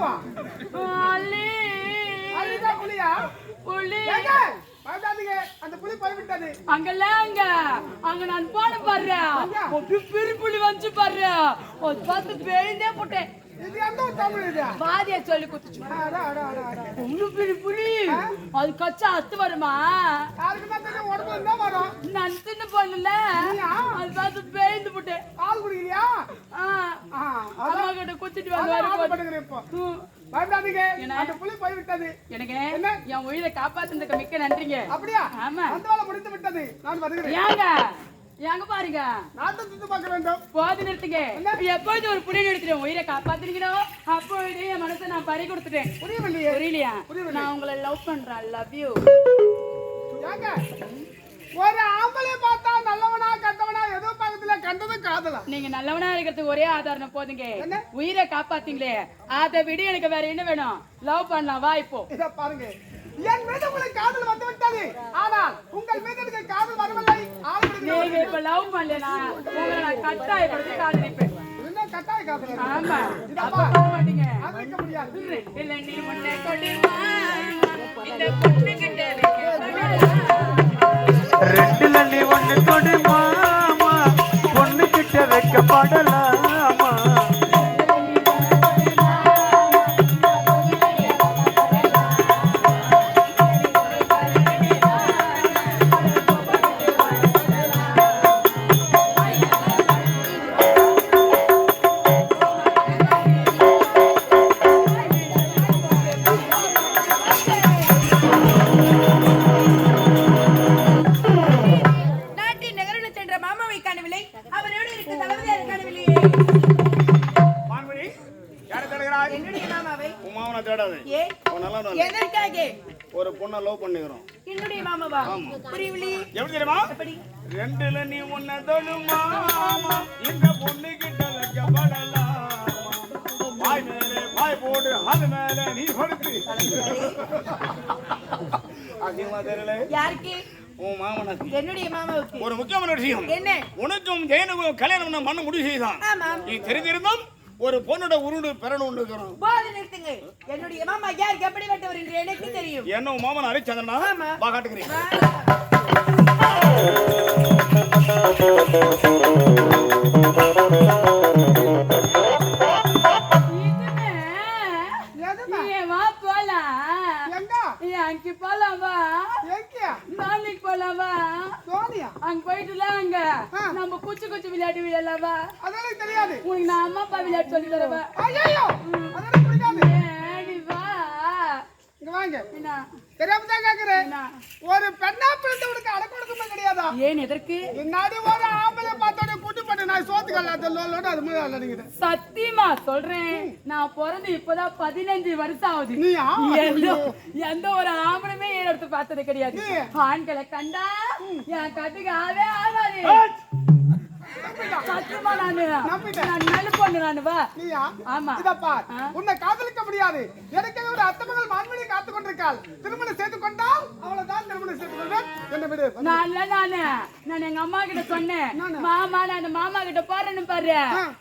என்னவா அள்ளி அள்ளிதா புலியா புலி ஏங்க பயப்படாதீங்க அந்த புலி போய்விட்டது அங்க நான் போன பாரு ஒரு பெரிய புலி வந்து பாரு ஒரு பார்த்து பேய்ந்தே போட்டேன் இது எந்த தமிழ் இது பாதியா சொல்லி குத்துச்சு ஒண்ணு பெரிய புலி அது கச்சா அத்து வருமா யாருக்கு தான் தெரியும் உடம்புல என்ன வரும் நான் சின்ன பொண்ணுல அது பார்த்து பேய்ந்து போட்டேன் பால் குடிக்கிறியா அம்மா கிட்ட குத்திட்டு வந்து இப்போ பயப்படாதீங்க அந்த புலி போய்விட்டது எனக்கு என் உயிரை காப்பாத்துறதுக்கு மிக்க நன்றிங்க அப்படியா ஆமா அந்த வேலை முடித்து விட்டது நான் வருகிறேன் ஏங்க எங்க பாருங்க நாட்டை சுத்தி பார்க்க வேண்டும் போது நிறுத்துங்க எப்பொழுது ஒரு புலி எடுத்துட்டேன் உயிரை காப்பாத்துறீங்களோ அப்பொழுது என் மனசை நான் பறி கொடுத்துட்டேன் புரியலையா நான் உங்களை லவ் பண்றேன் லவ் யூ ஒரு ஆம்பளை பார்த்தா நல்லவனா கண்டவனா ஏதோ பக்கத்துல கண்டது காதலா நீங்க நல்லவனா இருக்கிறதுக்கு ஒரே ஆதாரம் போதுங்க உயிரை காப்பாத்தீங்களே அதை விட எனக்கு வேற என்ன வேணும் லவ் பண்ணலாம் வா இப்போ இத பாருங்க என் மீது உங்களுக்கு காதல் வந்து விட்டது ஆனால் உங்கள் மீது எனக்கு காதல் வரவில்லை நீங்க இப்ப லவ் பண்ணலனா உங்களை நான் கட்டாயப்படுத்தி காதலிப்பேன் என்ன கட்டாய காதல் ஆமா அப்ப போக மாட்டீங்க அது வைக்க முடியாது இல்ல நீ முன்னே கொடிவா இந்த பொண்ணு கிட்ட ரெண்டுல நீ ஒண்ணு கொடு மாமா பொண்ணு கிட்ட வைக்கப்படலாமா ஒரு பொண்ணை லவ் பண்ணிக்கிறோம் என்னுடைய மாமாவா புரியவில்லை எப்படி தெரியுமா ரெண்டுல நீ உன்னை தொடுமா இந்த பொண்ணு கிட்ட வைக்கப்படலாம் பாய் மேலே பாய் போடு அது மேல நீ படுத்து அதிகமா தெரியல யாருக்கு உன் மாமனுக்கு என்னுடைய மாமாவுக்கு ஒரு முக்கியமான விஷயம் என்ன உனக்கும் ஜெயனுக்கும் கல்யாணம் பண்ண முடிவு செய்தான் நீ தெரிஞ்சிருந்தோம் ஒரு பொண்ணோட உருண்டு பெறணும் இருக்கிறோம் போது நிறுத்துங்க என்னுடைய மாமா யாருக்கு எப்படிப்பட்டவர் என்று எனக்கு தெரியும் என்ன மாமன் அரிச்சந்திரனா வா காட்டுகிறேன் அங்க போலாமா நாளைக்கு போலாமா அங்க போயிட்டுல அங்க நம்ம குச்சி குச்சி விளையாட்டு விளையாடலாமா அதெல்லாம் தெரியாது உனக்கு நான் அம்மா அப்பா விளையாட்டு சொல்லி தரவா ஐயோ அதெல்லாம் பிடிக்காது வா இங்க வாங்க தெரியாம தான் கேக்குறேன் ஒரு பெண்ணா பிறந்தவனுக்கு அடக்க ஒடுக்கமே கிடையாதா ஏன் எதற்கு முன்னாடி ஒரு ஆம்பளை பார்த்தோட கூட்டு பண்ணி நான் சோத்துக்கல்ல அதெல்லாம் அது மாதிரி அல்லடிங்க சத்தியமா சொல்றேன் நான் பிறந்து இப்பதான் 15 வருஷம் ஆகுது எந்த ஒரு ஆம்பளையுமே ஏன் எடுத்து பார்த்தது கிடையாது ஆண்களை கண்டா என் கட்டுக்கு ஆவே ஆகாது சத்தியமா நான் நல்ல பொண்ணு நானு வா ஆமா இதப்பா உன்னை காதலிக்க முடியாது எனக்கு ஒரு அத்தமகள் மான்மணி காத்து கொண்டிருக்காள் திருமணம் செய்து கொண்டால் அவளதான் திருமணம் செய்து கொள்வேன் என்ன விடு நான் எங்க அம்மா கிட்ட சொன்னேன் மாமா நான் மாமா கிட்ட போறேன்னு பாரு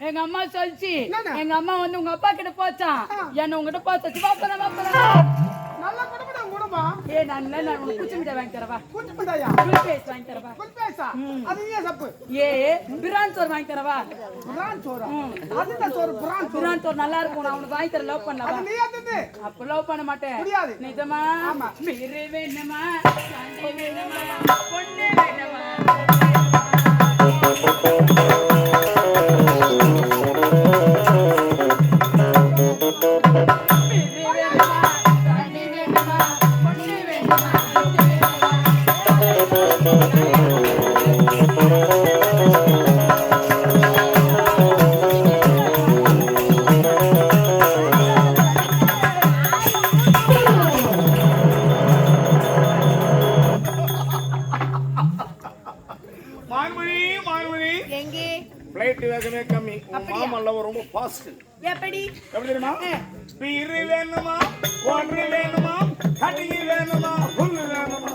எங்க அம்மா சொல்லிச்சு எங்க அம்மா வந்து உங்க அப்பா கிட்ட போச்சான் என்ன உங்ககிட்ட போச்சு நல்ல குடும்பம் குடும்பா நான் உனக்கு குச்சி மிட்டாய் வாங்கி தரவா குச்சி மிட்டாயா குல்பேஸ் வாங்கி தரவா குல்பேஸா அது ஏன் சப்பு பிரான் சோறு வாங்கி தரவா பிரான் சோறு அதுதான் சோறு பிரான் சோறு நல்லா இருக்கும் நான் உனக்கு வாங்கி தர லவ் பண்ணவா அது நீ ஏத்துது அப்ப லவ் பண்ண மாட்டேன் முடியாது நிஜமா ஆமா மீறே வேணுமா சாந்தி வேணுமா பொண்ணு வேணுமா ரொம்ப ஃபாஸ்ட் எப்படி தெரியுமா? பீரு வேணுமா ஒன்று வேணுமா கட்டிக்கு வேணுமா புல்லு வேணுமா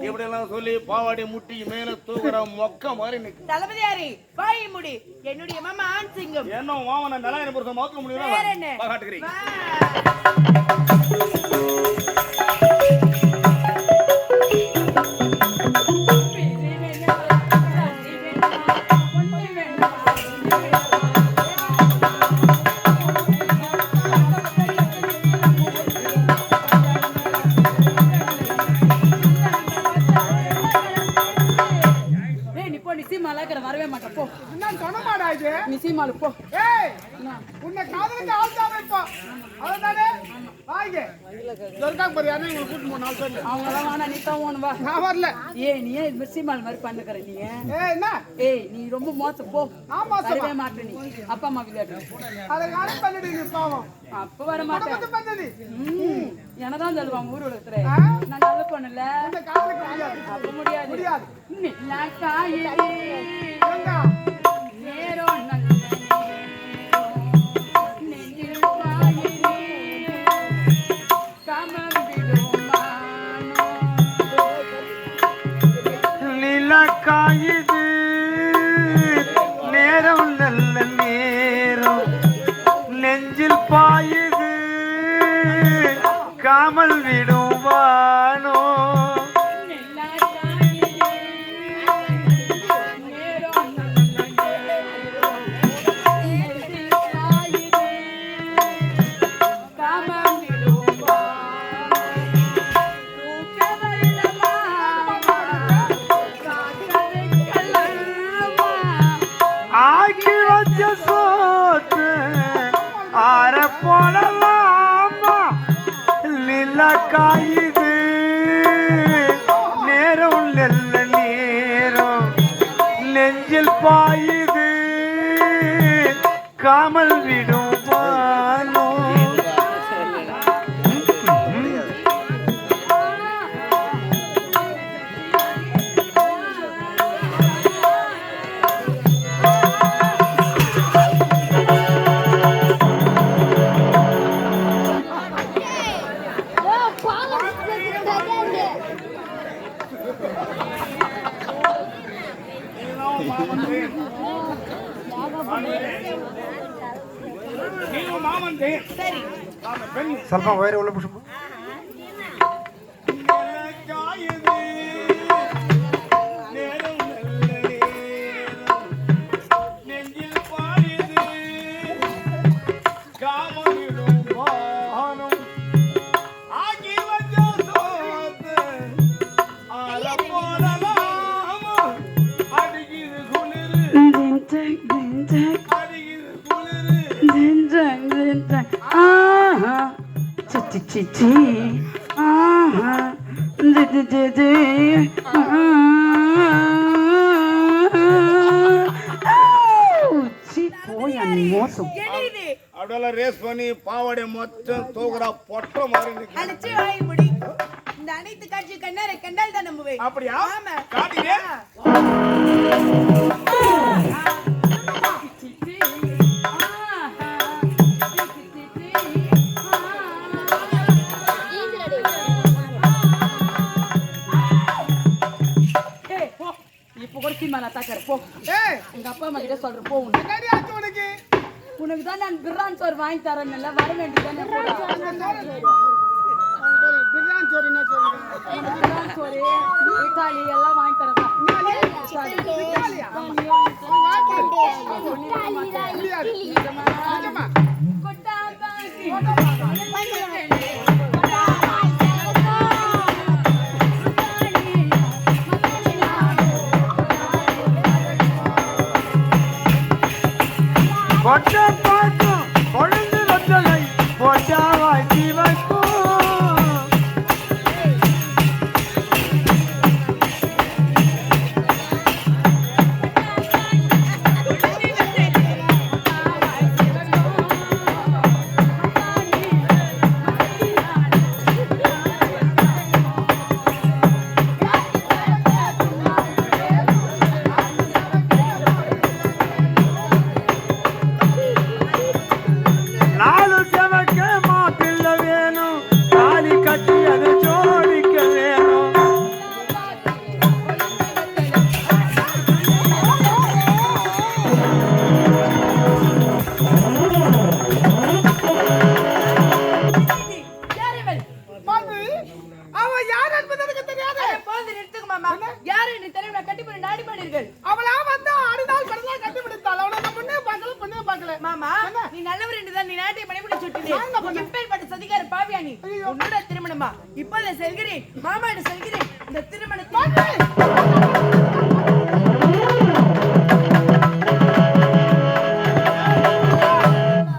இப்படி எல்லாம் சொல்லி பாவாடி முட்டி மேல தூக்குற மொக்க மாதிரி நிக்கு. தளபதியாரி வாய் முடி என்னுடைய மாமா ஆண் சிங்கம் என்ன மாமன் நலாயிரம் புருஷன் மாத்த வேற என்ன? முடியும் காட்டுக்கிறீங்க. வரவே மாட்டேன் போ. என்ன சொன்னமாடா இது? நிச்சயமாலு போ. ஏய் உன்னை காதலிக்க ஆள் தான் இப்போ அவ்வளவுதானே வாங்க துர்கா பரியானே உங்களுக்கு கூட்டு போன நாள் சொல்லு அவங்களாம் வேணா நீ தான் ஓணும் வா. நான் வரல. ஏய் நீ ஏன் நிச்சயமால் மாதிரி பண்ணுகிற நீ? ஏய் என்ன? ஏய் நீ ரொம்ப மோசம் போ. நான் மோசமா? வரவே மாட்டேன் நீ. அப்பா அம்மா விளையாடு. அதை காண பண்ணிடு நீ பாவம். அப்ப வர மாட்டேன். குடும்பத்தை பண்ணி. என்னதான் சொல்லுவாங்க ஊர் உலகத்துல. நான் நல்ல பொண்ணுல. இந்த காதலிக்க முடியாது. அப்ப முடியாது. முடியாது. நிலாக்காயே எங்க? நேரோ நல்ல நெஞ்சில் பாயிரே காமம் விடுமானோ நிலக்காயுது நேரம் நல்ல நேரம் நெஞ்சில் பாயுது காமல் விடுவானோ ஆக்கி வச்ச சோத்து ஆற போடலாமா நிலக்காயுது நேரம் நல்ல நேரம் நெஞ்சில் பாயுது காமல் விடுவானோ ನೀವು ಮಾಮನ್ சரி ಸ್ವಲ್ಪ ವೈರ್ ಒಳ್ಳೆ ಪುಷ್ಪ நெஞ்சில் பாயுது காமனிடும் வானம் ஆகி வந்த சோத்து ஆற போடலாமா அடிக்குது குளிரு அடிக்குது குளிரு மோசம் என்னது அப்படியெல்லாம் ரேஸ் பண்ணி பாவாடை மொத்தம் தூக்குறா பொட்ட மாதிரி நிக்கு. அடிச்சு வாய் முடி இந்த அனைத்து காட்சி கண்ணாரை கண்டால் தான் நம்புவேன் அப்படியா ஆமா காட்டினே இப்ப கூட சீமா நான் தாக்கற போ. ஏய் எங்க அப்பா அம்மா கிட்ட சொல்ற போ. உனக்கு என்னடி ஆச்சு உனக்கு? உனக்கு தான் நான் பிரான் சோறு வாங்கி தரேன் இல்ல வர வேண்டியதானே பிரியாணி சோறு என்ன சொல்லுங்க? பிரான் சோறு இட்டாலி எல்லாம் வாங்கி தரேன் வா. இத்தாலியா? முடியாது. நிஜமா? கொட்ட பார்க்கும் கொழுந்து வந்தலை பொட்டாவாய் வைக்கும் மாமா நீ நல்லவர் என்றுதான் நீ நாட்டை பணிபுரி சுட்டினேன் எப்பேற்பட்ட சதிகார பாவியா நீ உன்னோட திருமணமா இப்போது செல்கிறேன் மாமாட்ட செல்கிறேன் இந்த திருமணத்தை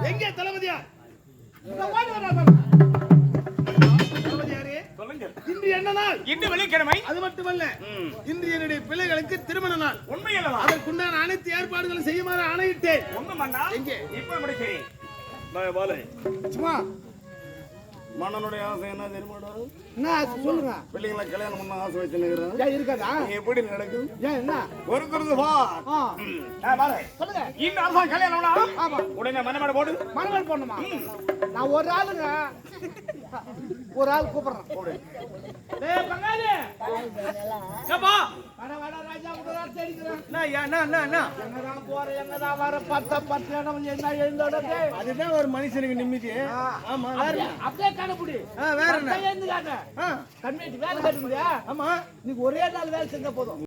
எங்கே தளபதியா சொல்லுங்க. இன்று என்ன நாள்? இன்று வெள்ளிக்கிழமை. அது மட்டுமல்ல இன்று என்னுடைய பிள்ளைகளுக்கு திருமண நாள். உண்மை அல்லவா? அதற்குண்டான அனைத்து ஏற்பாடுகளும் செய்யுமாறு ஆணையிட்டேன். உண்மை மன்னா. எங்கே? இப்ப முடிக்கிறேன். பாலை. சும்மா மன்னனுடைய ஆசை என்ன தெரியுமாடா? என்ன ஆச்சு சொல்லுங்க. பிள்ளைங்களை கல்யாணம் பண்ண ஆசை வச்சுருக்கிறேன். ஏன் இருக்காதா? எப்படி நடக்கும்? ஏன் என்ன? பொறுக்கிறது வா. சொல்லுங்க. இந்த அரசா கல்யாணம் பண்ணா? ஆமா. உடனே மனமேட போடு. மனமேல் போடணுமா? நான் ஒரு ஆளுங்க ஒரு ஆள் கூப்பிடுறேன். டேய் பங்காளி. ஏப்பா? வட ராஜா முதலா தேடிக்கிறேன். என்ன? எங்கடா போற எங்கடா வர பத்து இடம் என்ன எழுந்தோடே. அதுதான் ஒரு மனுஷனுக்கு நிம்மதி. ஆமா. அப்படியே கணப்புடி. வேற என்ன? எழுந்து காட்ட. கண்மேட்டி வேலை கட்டுறியா? ஆமா. நீ ஒரே நாள் வேலை செஞ்சா போதும்.